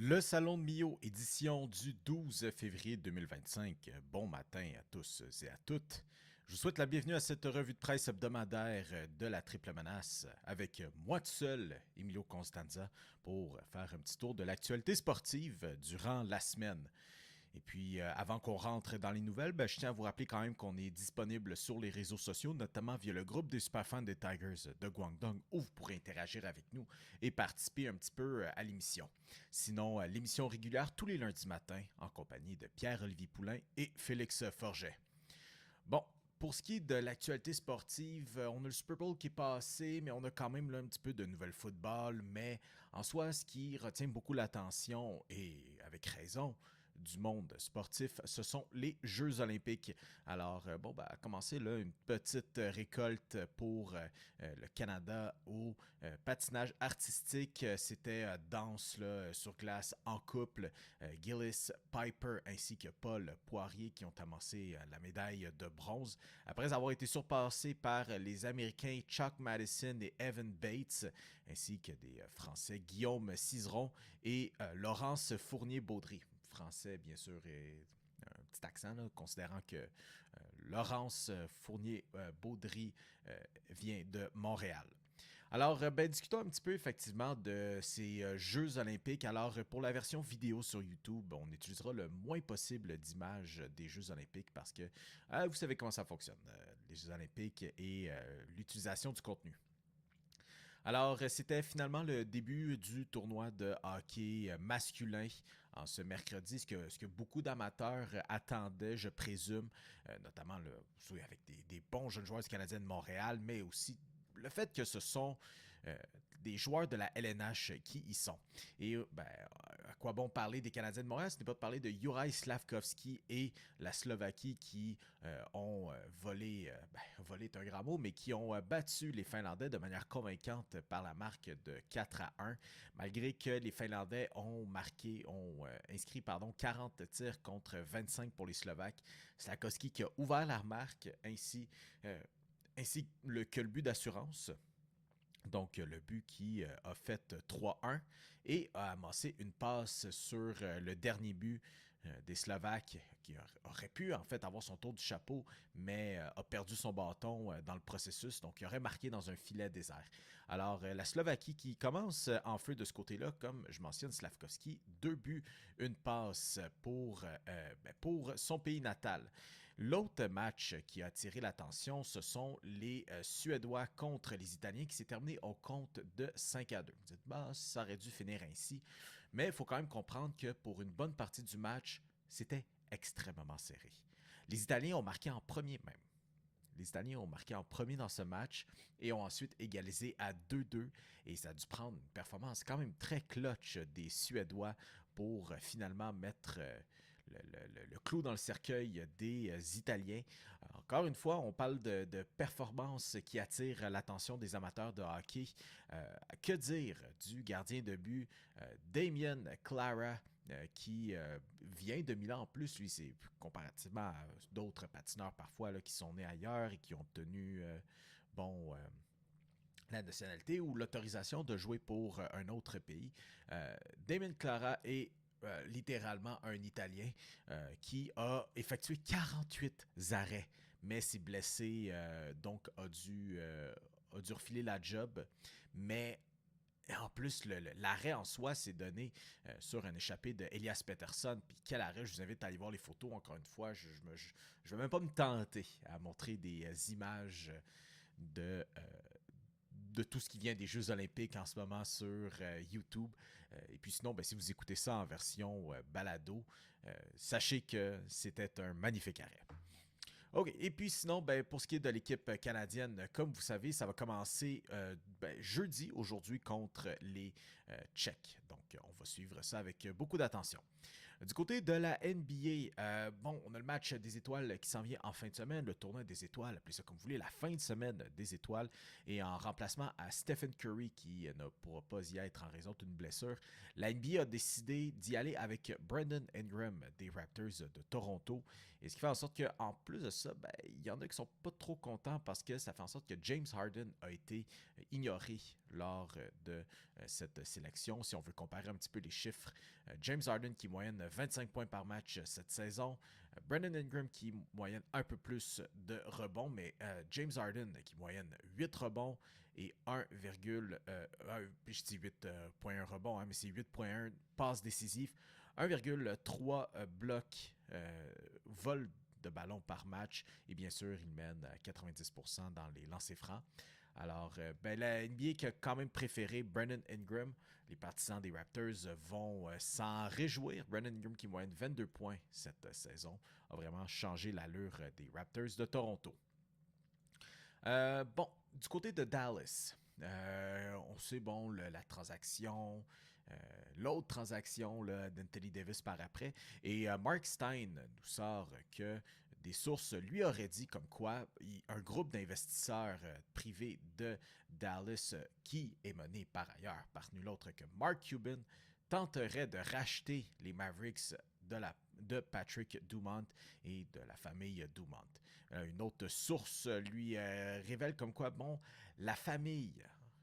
Le Salon de Mio, édition du 12 février 2025. Bon matin à tous et à toutes. Je vous souhaite la bienvenue à cette revue de presse hebdomadaire de la Triple Menace avec moi tout seul, Emilio Constanza, pour faire un petit tour de l'actualité sportive durant la semaine. Et puis, avant qu'on rentre dans les nouvelles, je tiens à vous rappeler quand même qu'on est disponible sur les réseaux sociaux, notamment via le groupe des superfans des Tigers de Guangdong, où vous pourrez interagir avec nous et participer un petit peu à l'émission. Sinon, l'émission régulière tous les lundis matins, en compagnie de Pierre-Olivier Poulain et Félix Forget. Bon, pour ce qui est de l'actualité sportive, on a le Super Bowl qui est passé, mais on a quand même là, un petit peu de nouvelles football. Mais en soi, ce qui retient beaucoup l'attention, et avec raison, du monde sportif, ce sont les Jeux olympiques. Alors, à commencer là, une petite récolte pour le Canada au patinage artistique. C'était danse là, sur glace en couple. Gillis Piper ainsi que Paul Poirier qui ont amassé la médaille de bronze. Après avoir été surpassés par les Américains Chuck Madison et Evan Bates, ainsi que des Français Guillaume Cizeron et Laurence Fournier-Baudry. Français, bien sûr, et un petit accent, là, considérant que Laurence Fournier-Baudry vient de Montréal. Alors, discutons un petit peu effectivement de ces Jeux olympiques. Alors, pour la version vidéo sur YouTube, on utilisera le moins possible d'images des Jeux olympiques parce que vous savez comment ça fonctionne, les Jeux olympiques et l'utilisation du contenu. Alors, c'était finalement le début du tournoi de hockey masculin en ce mercredi, ce que beaucoup d'amateurs attendaient, je présume, notamment avec des bons jeunes joueurs du Canadien de Montréal, mais aussi le fait que ce sont des joueurs de la LNH qui y sont. Et à quoi bon parler des Canadiens de Montréal, ce n'est pas de parler de Juraj Slavkovski et la Slovaquie qui ont volé est un grand mot, mais qui ont battu les Finlandais de manière convaincante par la marque de 4-1, malgré que les Finlandais ont inscrit 40 tirs contre 25 pour les Slovaques. Slavkovski qui a ouvert la marque ainsi que le but d'assurance. Donc, le but qui a fait 3-1 et a amassé une passe sur le dernier but des Slovaques qui aurait pu en fait avoir son tour du chapeau, mais a perdu son bâton dans le processus, donc il aurait marqué dans un filet désert. Alors, la Slovaquie qui commence en feu de ce côté-là, comme je mentionne Slavkovski, 2 buts, une passe pour son pays natal. L'autre match qui a attiré l'attention, ce sont les Suédois contre les Italiens qui s'est terminé au compte de 5-2. Vous dites, ça aurait dû finir ainsi. Mais il faut quand même comprendre que pour une bonne partie du match, c'était extrêmement serré. Les Italiens ont marqué en premier même. Les Italiens ont marqué en premier dans ce match et ont ensuite égalisé à 2-2. Et ça a dû prendre une performance quand même très clutch des Suédois pour finalement mettre le clou dans le cercueil des Italiens. Encore une fois, on parle de performances qui attirent l'attention des amateurs de hockey. Que dire du gardien de but Damien Clara, qui vient de Milan en plus. Lui, c'est comparativement à d'autres patineurs parfois là, qui sont nés ailleurs et qui ont obtenu la nationalité ou l'autorisation de jouer pour un autre pays. Damien Clara est littéralement un Italien qui a effectué 48 arrêts, mais s'est blessé, donc a dû refiler la job. Mais en plus, l'arrêt en soi s'est donné sur un échappé de Elias Pettersson. Puis quel arrêt, je vous invite à aller voir les photos encore une fois. Je ne vais même pas me tenter à montrer des images de tout ce qui vient des Jeux olympiques en ce moment sur YouTube. Et puis sinon, si vous écoutez ça en version balado, sachez que c'était un magnifique arrêt. OK. Et puis sinon, pour ce qui est de l'équipe canadienne, comme vous savez, ça va commencer jeudi, aujourd'hui, contre les Tchèques. Donc, on va suivre ça avec beaucoup d'attention. Du côté de la NBA, on a le match des étoiles qui s'en vient en fin de semaine, le tournoi des étoiles, appelez ça comme vous voulez, la fin de semaine des étoiles. Et en remplacement à Stephen Curry, qui ne pourra pas y être en raison d'une blessure, la NBA a décidé d'y aller avec Brandon Ingram des Raptors de Toronto. Et ce qui fait en sorte qu'en plus de ça, il y en a qui sont pas trop contents parce que ça fait en sorte que James Harden a été ignoré lors de cette sélection. Si on veut comparer un petit peu les chiffres, James Harden qui moyenne 25 points par match cette saison, Brandon Ingram qui moyenne un peu plus de rebonds, mais James Harden qui moyenne 8 rebonds et je dis 8.1 rebonds, mais c'est 8.1 passes décisives, 1,3 blocs vol de ballon par match, et bien sûr, il mène 90% dans les lancers francs. Alors, la NBA qui a quand même préféré Brandon Ingram, les partisans des Raptors vont s'en réjouir. Brandon Ingram qui moyenne 22 points cette saison a vraiment changé l'allure des Raptors de Toronto. Du côté de Dallas, on sait, la transaction, l'autre transaction d'Anthony Davis par après. Et Mark Stein nous sort que des sources lui auraient dit comme quoi un groupe d'investisseurs privés de Dallas, qui est mené par ailleurs par nul autre que Mark Cuban, tenterait de racheter les Mavericks de Patrick Dumont et de la famille Dumont. Une autre source lui révèle comme quoi, la famille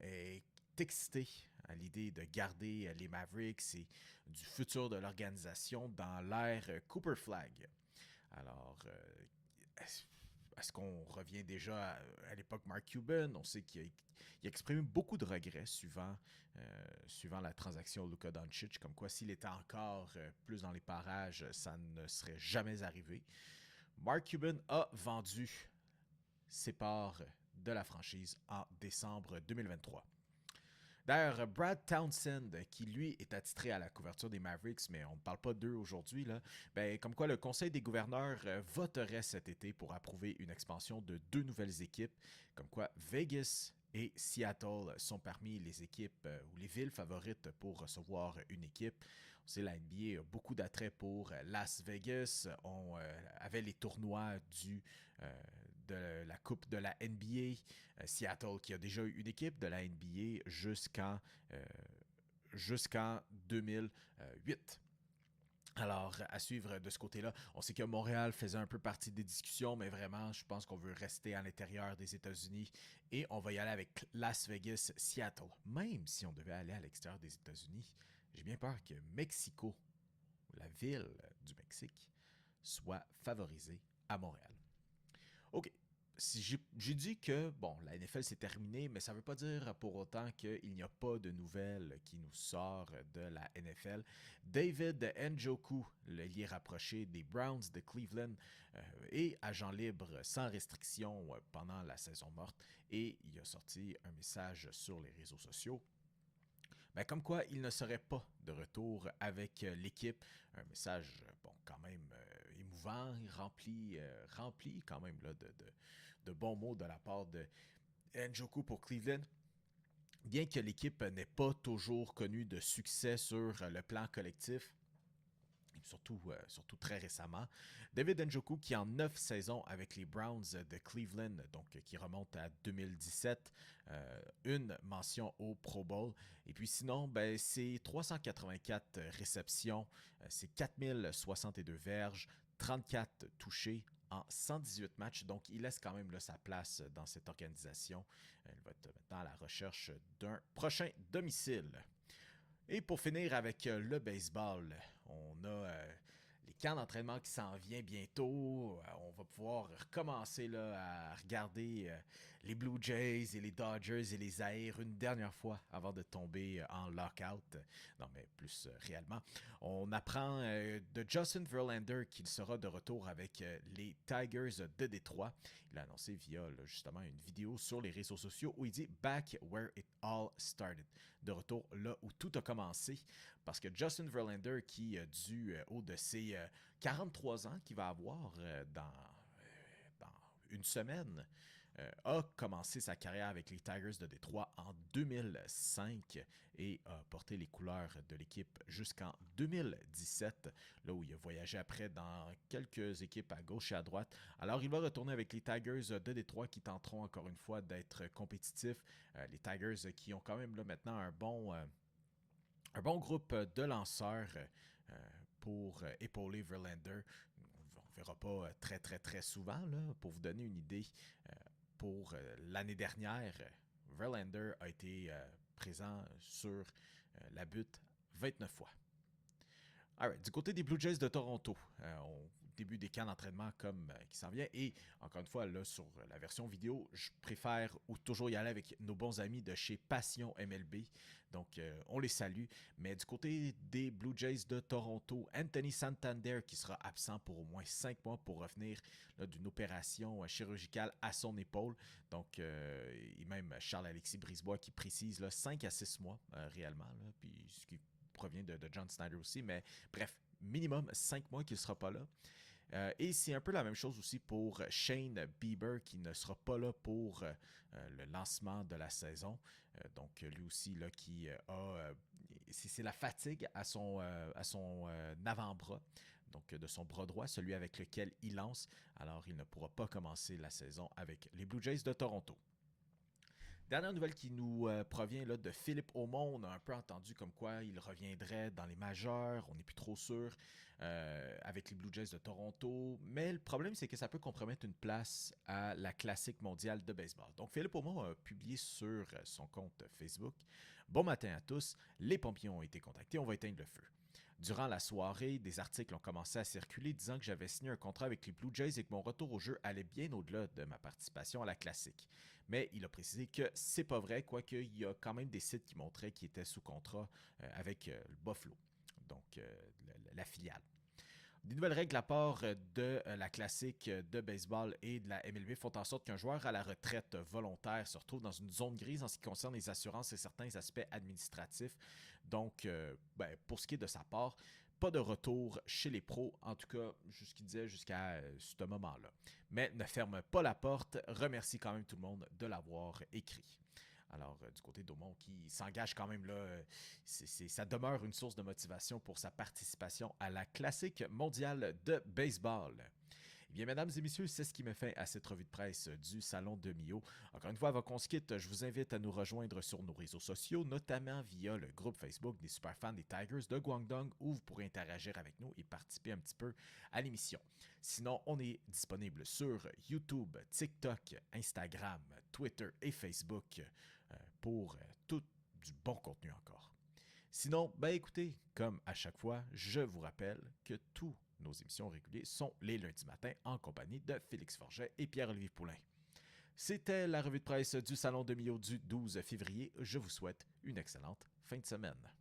est excitée à l'idée de garder les Mavericks et du futur de l'organisation dans l'ère Cooper Flag. Alors, est-ce qu'on revient déjà à l'époque Mark Cuban? On sait qu'il a exprimé beaucoup de regrets suivant la transaction Luka Doncic, comme quoi s'il était encore plus dans les parages, ça ne serait jamais arrivé. Mark Cuban a vendu ses parts de la franchise en décembre 2023. D'ailleurs, Brad Townsend, qui lui est attitré à la couverture des Mavericks, mais on ne parle pas d'eux aujourd'hui, comme quoi le Conseil des gouverneurs voterait cet été pour approuver une expansion de 2 nouvelles équipes, comme quoi Vegas et Seattle sont parmi les équipes ou les villes favorites pour recevoir une équipe. On sait la NBA a beaucoup d'attrait pour Las Vegas. On avait les tournois de la Coupe de la NBA. Seattle qui a déjà eu une équipe de la NBA jusqu'en 2008. Alors, à suivre de ce côté-là, on sait que Montréal faisait un peu partie des discussions, mais vraiment, je pense qu'on veut rester à l'intérieur des États-Unis et on va y aller avec Las Vegas, Seattle. Même si on devait aller à l'extérieur des États-Unis, j'ai bien peur que Mexico, la ville du Mexique, soit favorisée à Montréal. OK. Si j'ai dit que, la NFL c'est terminé, mais ça ne veut pas dire pour autant qu'il n'y a pas de nouvelles qui nous sort de la NFL. David Njoku, l'ailier rapproché des Browns de Cleveland, est agent libre sans restriction pendant la saison morte et il a sorti un message sur les réseaux sociaux. Comme quoi, il ne serait pas de retour avec l'équipe. Un message, quand même émouvant, rempli quand même là, de bons mots de la part de Njoku pour Cleveland. Bien que l'équipe n'ait pas toujours connu de succès sur le plan collectif, surtout très récemment. David Njoku qui en 9 saisons avec les Browns de Cleveland, donc qui remonte à 2017, une mention au Pro Bowl. Et puis sinon, c'est 384 réceptions, c'est 4062 verges, 34 touchés en 118 matchs. Donc, il laisse quand même sa place dans cette organisation. Il va être maintenant à la recherche d'un prochain domicile. Et pour finir avec le baseball, on a les camps d'entraînement qui s'en viennent bientôt. On va pouvoir recommencer à regarder les Blue Jays et les Dodgers et les A's une dernière fois avant de tomber en lockout. Non, mais plus réellement. On apprend de Justin Verlander qu'il sera de retour avec les Tigers de Détroit. Il a annoncé via justement une vidéo sur les réseaux sociaux où il dit « Back where it all started ». De retour là où tout a commencé, parce que Justin Verlander, qui dû haut de ses 43 ans qu'il va avoir dans une semaine, a commencé sa carrière avec les Tigers de Détroit en 2005 et a porté les couleurs de l'équipe jusqu'en 2017, là où il a voyagé après dans quelques équipes à gauche et à droite. Alors il va retourner avec les Tigers de Détroit qui tenteront encore une fois d'être compétitifs. Les Tigers qui ont quand même là maintenant un bon groupe de lanceurs pour épauler Verlander. On ne verra pas très souvent, là, pour vous donner une idée. Pour l'année dernière, Verlander a été présent sur la butte 29 fois. Alright, du côté des Blue Jays de Toronto, au début des camps d'entraînement comme qui s'en vient. Et encore une fois, là, sur la version vidéo, je préfère ou toujours y aller avec nos bons amis de chez Passion MLB. Donc, on les salue. Mais du côté des Blue Jays de Toronto, Anthony Santander qui sera absent pour au moins 5 mois pour revenir d'une opération chirurgicale à son épaule. Donc, et même Charles-Alexis Brisebois qui précise là, 5 à 6 mois réellement. Là, puis ce qui provient de John Snyder aussi, mais bref, minimum 5 mois qu'il ne sera pas là. Et c'est un peu la même chose aussi pour Shane Bieber qui ne sera pas là pour le lancement de la saison. Donc lui aussi là, qui a... c'est la fatigue à son avant-bras, donc de son bras droit, celui avec lequel il lance. Alors il ne pourra pas commencer la saison avec les Blue Jays de Toronto. Dernière nouvelle qui nous provient là, de Philippe Aumont. On a un peu entendu comme quoi il reviendrait dans les majeurs. On n'est plus trop sûr avec les Blue Jays de Toronto. Mais le problème, c'est que ça peut compromettre une place à la Classique mondiale de baseball. Donc, Philippe Aumont a publié sur son compte Facebook « Bon matin à tous. Les pompiers ont été contactés. On va éteindre le feu. » Durant la soirée, des articles ont commencé à circuler disant que j'avais signé un contrat avec les Blue Jays et que mon retour au jeu allait bien au-delà de ma participation à la Classique. Mais il a précisé que c'est pas vrai, quoique il y a quand même des sites qui montraient qu'il était sous contrat avec le Buffalo, donc la filiale. Des nouvelles règles à part de la classique de baseball et de la MLB font en sorte qu'un joueur à la retraite volontaire se retrouve dans une zone grise en ce qui concerne les assurances et certains aspects administratifs. Donc, pour ce qui est de sa part, pas de retour chez les pros, en tout cas, jusqu'à ce moment-là. Mais ne ferme pas la porte, remercie quand même tout le monde de l'avoir écrit. Alors, du côté d'Aumont qui s'engage quand même là, ça demeure une source de motivation pour sa participation à la Classique mondiale de baseball. Eh bien, mesdames et messieurs, c'est ce qui met fin à cette revue de presse du Salon de Mio. Encore une fois, avant qu'on se quitte, je vous invite à nous rejoindre sur nos réseaux sociaux, notamment via le groupe Facebook des superfans des Tigers de Guangdong, où vous pourrez interagir avec nous et participer un petit peu à l'émission. Sinon, on est disponible sur YouTube, TikTok, Instagram, Twitter et Facebook pour tout du bon contenu encore. Sinon, écoutez, comme à chaque fois, je vous rappelle que tous nos émissions régulières sont les lundis matins en compagnie de Félix Forget et Pierre-Olivier Poulain. C'était la revue de presse du Salon de Mio du 12 février. Je vous souhaite une excellente fin de semaine.